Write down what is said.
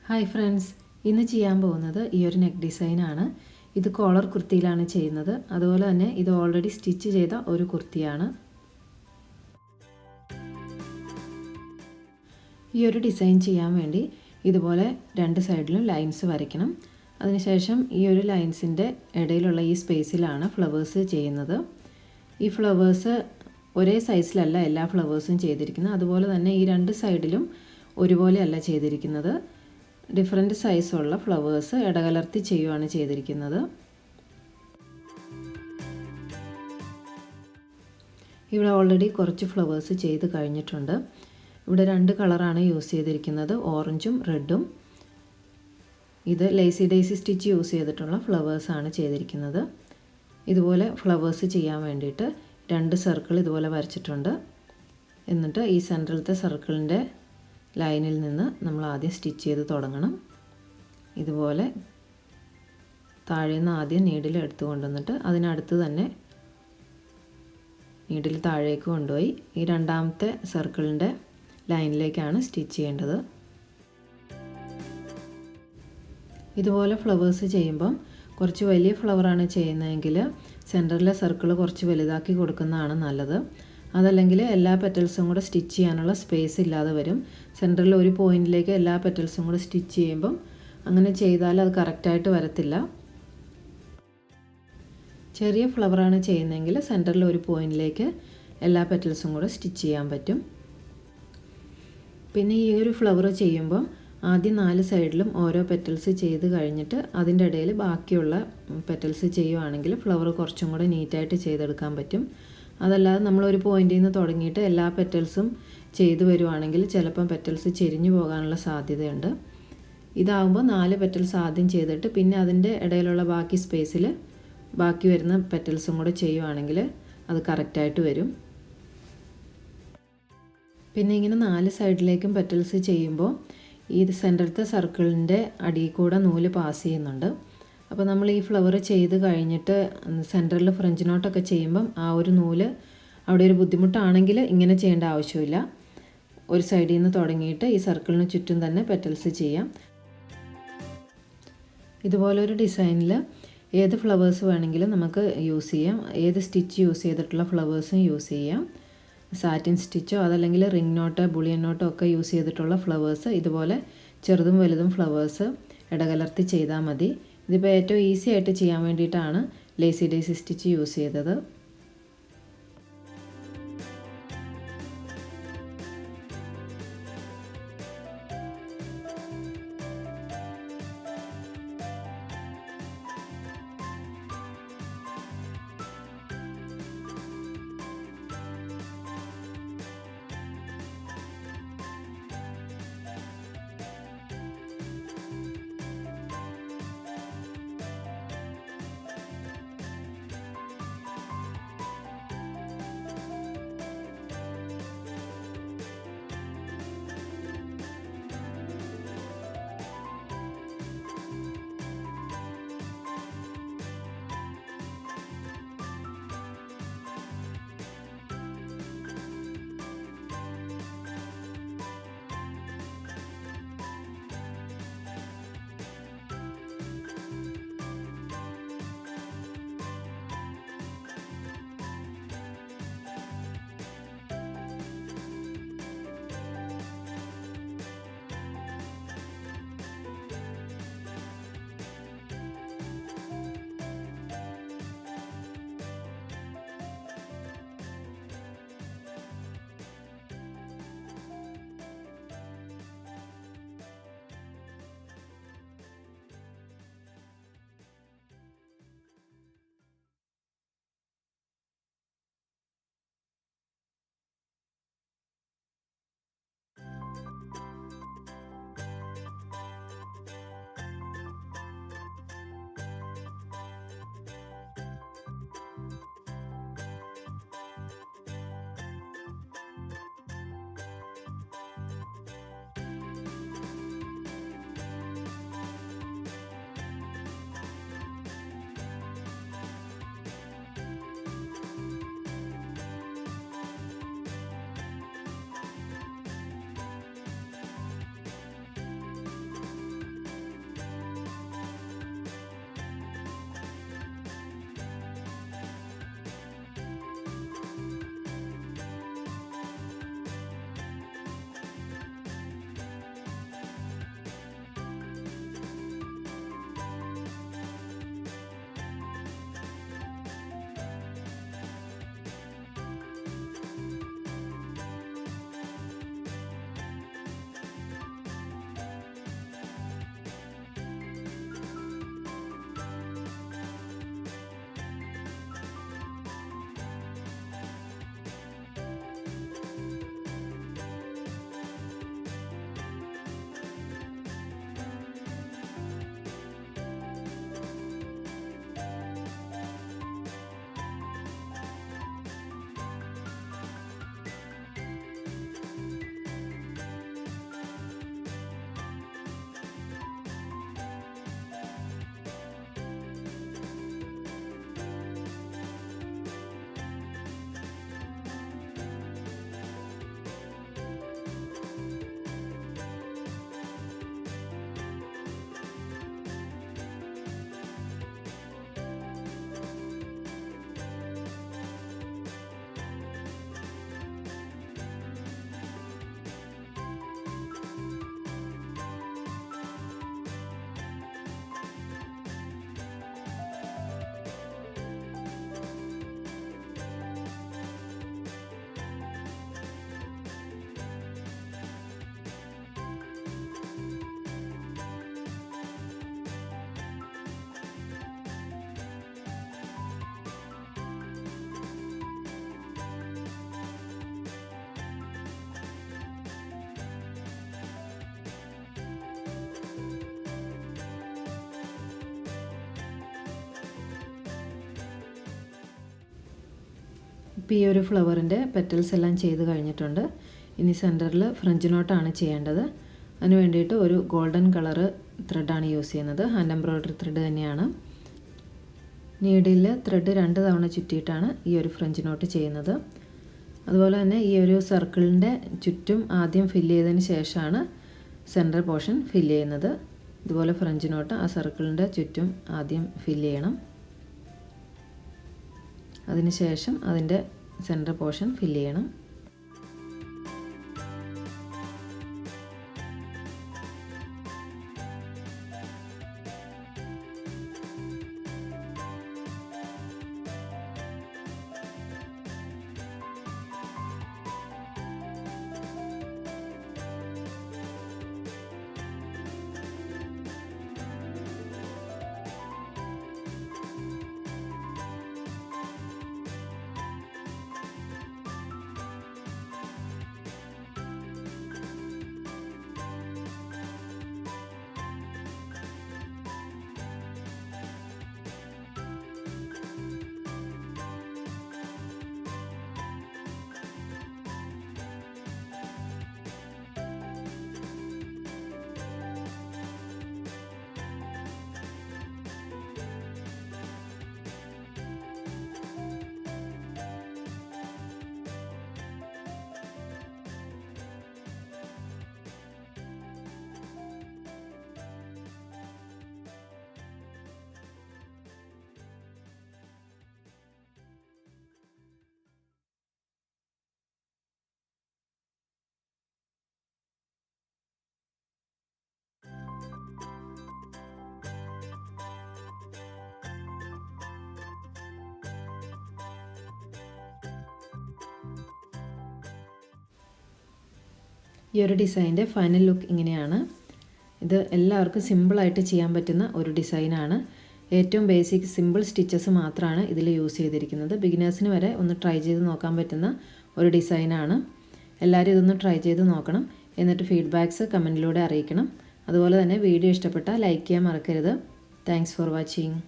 Hi friends, ഇന്ന് ചെയ്യാൻ പോകുന്നത് ഈ ഒരു നെക്ക് ഡിസൈനാണ്. ഇത് കോളർ കുർത്തിയിലാണ് ചെയ്യുന്നത്. അതുപോലെ തന്നെ ഇത് ഓൾറെഡി സ്റ്റിച്ച് ചെയ്ത ഒരു കുർത്തിയാണ്. ഈ ഒരു ഡിസൈൻ ചെയ്യാൻ വേണ്ടി ഇതുപോലെ രണ്ട് സൈഡിലും ലൈൻസ് വരയ്ക്കണം. അതിനുശേഷം ഈ ഒരു ലൈൻസിൻ്റെ ഇടയിലുള്ള ഈ സ്പേസിലാണ് ഫ്ലവേഴ്സ് ചെയ്യുന്നത്. ഈ ഫ്ലവേഴ്സ് ഒരേ സൈസിലല്ല എല്ലാ ഫ്ലവേഴ്സും ചെയ്തിരിക്കുന്നത്. അതുപോലെ തന്നെ ഈ രണ്ട് സൈഡിലും ഒരുപോലെയല്ല ചെയ്തിരിക്കുന്നത്. ഡിഫറെൻറ്റ് സൈസുള്ള ഫ്ലവേഴ്സ് ഇടകലർത്തി ചെയ്യുകയാണ് ചെയ്തിരിക്കുന്നത്. ഇവിടെ ഓൾറെഡി കുറച്ച് ഫ്ലവേഴ്സ് ചെയ്ത് കഴിഞ്ഞിട്ടുണ്ട്. ഇവിടെ രണ്ട് കളറാണ് യൂസ് ചെയ്തിരിക്കുന്നത്, ഓറഞ്ചും റെഡും. ഇത് ലേസി ഡേസി സ്റ്റിച്ച് യൂസ് ചെയ്തിട്ടുള്ള ഫ്ലവേഴ്സാണ് ചെയ്തിരിക്കുന്നത്. ഇതുപോലെ ഫ്ലവേഴ്സ് ചെയ്യാൻ വേണ്ടിയിട്ട് രണ്ട് സർക്കിൾ ഇതുപോലെ വരച്ചിട്ടുണ്ട്. എന്നിട്ട് ഈ സെൻട്രലത്തെ സർക്കിളിൻ്റെ ലൈനിൽ നിന്ന് നമ്മൾ ആദ്യം സ്റ്റിച്ച് ചെയ്ത് തുടങ്ങണം. ഇതുപോലെ താഴെ നിന്ന് ആദ്യം നീഡിൽ എടുത്ത് കൊണ്ടുവന്നിട്ട് അതിനടുത്ത് തന്നെ നീഡിൽ താഴേക്ക് കൊണ്ടുപോയി ഈ രണ്ടാമത്തെ സർക്കിളിൻ്റെ ലൈനിലേക്കാണ് സ്റ്റിച്ച് ചെയ്യേണ്ടത്. ഇതുപോലെ ഫ്ലവേഴ്സ് ചെയ്യുമ്പം കുറച്ച് വലിയ ഫ്ലവറാണ് ചെയ്യുന്നതെങ്കിൽ സെൻറ്ററിലെ സർക്കിൾ കുറച്ച് വലുതാക്കി കൊടുക്കുന്നതാണ് നല്ലത്. അതല്ലെങ്കിൽ എല്ലാ പെറ്റൽസും കൂടെ സ്റ്റിച്ച് ചെയ്യാനുള്ള സ്പേസ് ഇല്ലാതെ വരും. സെൻറ്ററിൽ ഒരു പോയിൻറ്റിലേക്ക് എല്ലാ പെറ്റൽസും കൂടെ സ്റ്റിച്ച് ചെയ്യുമ്പം അങ്ങനെ ചെയ്താൽ അത് കറക്റ്റായിട്ട് വരത്തില്ല. ചെറിയ ഫ്ലവറാണ് ചെയ്യുന്നതെങ്കിൽ സെൻറ്ററിൽ ഒരു പോയിൻറ്റിലേക്ക് എല്ലാ പെറ്റൽസും കൂടെ സ്റ്റിച്ച് ചെയ്യാൻ പറ്റും. പിന്നെ ഈ ഒരു ഫ്ലവർ ചെയ്യുമ്പം ആദ്യം 4 സൈഡിലും ഓരോ പെറ്റൽസ് ചെയ്ത് കഴിഞ്ഞിട്ട് അതിൻ്റെ ഇടയിൽ ബാക്കിയുള്ള പെറ്റൽസ് ചെയ്യുവാണെങ്കിൽ ഫ്ലവർ കുറച്ചും കൂടെ നീറ്റായിട്ട് ചെയ്തെടുക്കാൻ പറ്റും. അതല്ലാതെ നമ്മളൊരു പോയിൻറ്റിൽ നിന്ന് തുടങ്ങിയിട്ട് എല്ലാ പെറ്റൽസും ചെയ്തു വരുവാണെങ്കിൽ ചിലപ്പം പെറ്റൽസ് ചെരിഞ്ഞു പോകാനുള്ള സാധ്യതയുണ്ട്. ഇതാകുമ്പോൾ 4 പെറ്റൽസ് ആദ്യം ചെയ്തിട്ട് പിന്നെ അതിൻ്റെ ഇടയിലുള്ള ബാക്കി സ്പേസിൽ ബാക്കി വരുന്ന പെറ്റൽസും കൂടെ ചെയ്യുവാണെങ്കിൽ അത് കറക്റ്റായിട്ട് വരും. പിന്നെ ഇങ്ങനെ 4 സൈഡിലേക്കും പെറ്റൽസ് ചെയ്യുമ്പോൾ ഈ സെൻറ്ററത്തെ സർക്കിളിൻ്റെ അടിയിൽ കൂടെ നൂല് പാസ് ചെയ്യുന്നുണ്ട്. അപ്പോൾ നമ്മൾ ഈ ഫ്ലവർ ചെയ്ത് കഴിഞ്ഞിട്ട് സെൻറ്ററിൽ ഫ്രഞ്ച് നോട്ടൊക്കെ ചെയ്യുമ്പം ആ ഒരു നൂല് അവിടെ ഒരു ബുദ്ധിമുട്ടാണെങ്കിൽ ഇങ്ങനെ ചെയ്യേണ്ട ആവശ്യമില്ല. ഒരു സൈഡിൽ നിന്ന് തുടങ്ങിയിട്ട് ഈ സർക്കിളിന് ചുറ്റും തന്നെ പെറ്റൽസ് ചെയ്യാം. ഇതുപോലൊരു ഡിസൈനിൽ ഏത് ഫ്ലവേഴ്സ് വേണമെങ്കിലും നമുക്ക് യൂസ് ചെയ്യാം. ഏത് സ്റ്റിച്ച് യൂസ് ചെയ്തിട്ടുള്ള ഫ്ലവേഴ്സും യൂസ് ചെയ്യാം. സാറ്റിൻ സ്റ്റിച്ചോ അതല്ലെങ്കിൽ റിംഗ് നോട്ടോ ബുളിയൻ നോട്ടോ ഒക്കെ യൂസ് ചെയ്തിട്ടുള്ള ഫ്ലവേഴ്സ് ഇതുപോലെ ചെറുതും വലുതും ഫ്ലവേഴ്സ് ഇടകലർത്തി ചെയ്താൽ മതി. ഇതിപ്പോൾ ഏറ്റവും ഈസി ആയിട്ട് ചെയ്യാൻ വേണ്ടിയിട്ടാണ് ലേസി ഡേസി സ്റ്റിച്ച് യൂസ് ചെയ്തത്. ഇപ്പോൾ ഈ ഒരു ഫ്ലവറിൻ്റെ പെറ്റൽസ് എല്ലാം ചെയ്ത് കഴിഞ്ഞിട്ടുണ്ട്. ഇനി സെൻറ്ററിൽ ഫ്രഞ്ച് നോട്ടാണ് ചെയ്യേണ്ടത്. അതിന് വേണ്ടിയിട്ട് ഒരു ഗോൾഡൻ കളറ് ത്രെഡാണ് യൂസ് ചെയ്യുന്നത്. ഹാൻഡ് എംബ്രോയ്ഡറി ത്രെഡ് തന്നെയാണ്. നീഡിൽ ത്രെഡ് 2 തവണ ചുറ്റിയിട്ടാണ് ഈ ഒരു ഫ്രഞ്ച് നോട്ട് ചെയ്യുന്നത്. അതുപോലെ തന്നെ ഈ ഒരു സർക്കിളിൻ്റെ ചുറ്റും ആദ്യം ഫില്ല് ചെയ്തതിന് ശേഷമാണ് സെൻറ്റർ പോർഷൻ ഫില്ല് ചെയ്യുന്നത്. ഇതുപോലെ ഫ്രഞ്ച് നോട്ട് ആ സർക്കിളിൻ്റെ ചുറ്റും ആദ്യം ഫില്ല് ചെയ്യണം. അതിനുശേഷം അതിൻ്റെ സെൻറ്റർ പോർഷൻ ഫില്ല് ചെയ്യണം. ഈ ഒരു ഡിസൈൻ്റെ ഫൈനൽ ലുക്ക് ഇങ്ങനെയാണ്. ഇത് എല്ലാവർക്കും സിമ്പിളായിട്ട് ചെയ്യാൻ പറ്റുന്ന ഒരു ഡിസൈനാണ്. ഏറ്റവും ബേസിക് സിമ്പിൾ സ്റ്റിച്ചസ് മാത്രമാണ് ഇതിൽ യൂസ് ചെയ്തിരിക്കുന്നത്. ബിഗിനേഴ്സിന് വരെ ഒന്ന് ട്രൈ ചെയ്ത് നോക്കാൻ പറ്റുന്ന ഒരു ഡിസൈനാണ്. എല്ലാവരും ഇതൊന്ന് ട്രൈ ചെയ്ത് നോക്കണം. എന്നിട്ട് ഫീഡ്ബാക്ക്സ് കമൻറ്റിലൂടെ അറിയിക്കണം. അതുപോലെ തന്നെ വീഡിയോ ഇഷ്ടപ്പെട്ടാൽ ലൈക്ക് ചെയ്യാൻ മറക്കരുത്. Thanks for watching.